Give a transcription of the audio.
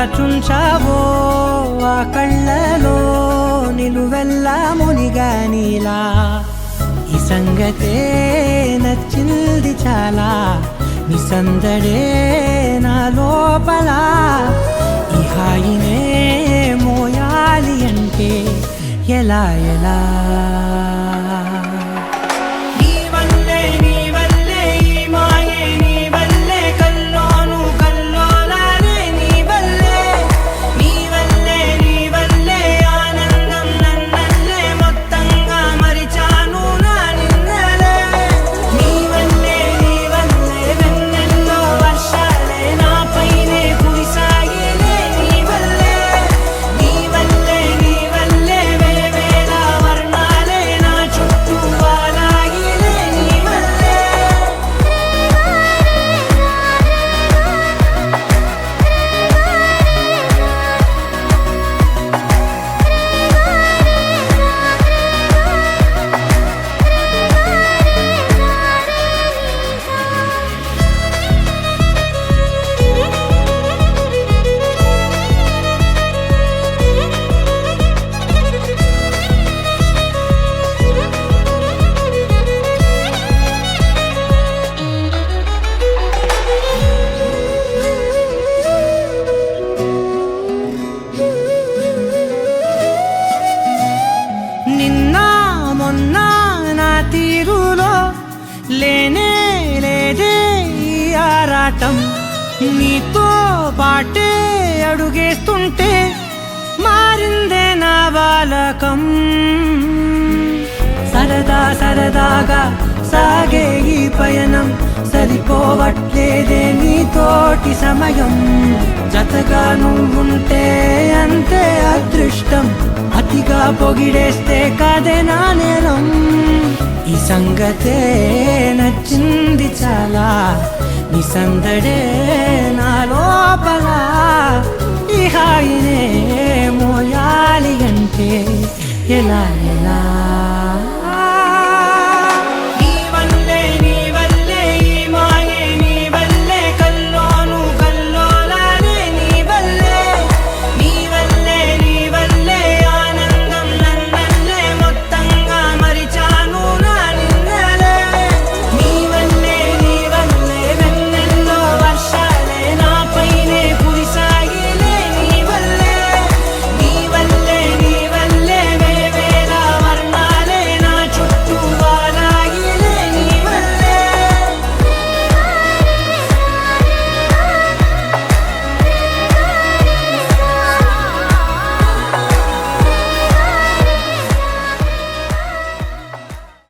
దాచుంచావో ఆ కళ్ళలో నిలువెల్లా మునిగా నీలా ఈ సంగతే నచ్చింది చాలా నీ సందడే నా లోపల ఈ హాయినే మోయాలి అంటే ఎలా ఎలా లేనే లేదే ఈ ఆరాటం నీతో పాటే అడుగేస్తుంటే మారిందే నా బాలకం సరదా సరదాగా సాగే ఈ పయనం సరిపోవట్లేదే నీతోటి సమయం జతగా నువ్వుంటే అంతే అదృష్టం అతిగా పొగిడేస్తే కాదే నా నేరం ఈ సంగతే నచ్చింది చాలా నీ సందడే నా లోపల ఈ హాయినే మోయాలి అంటే ఎలా ఎలా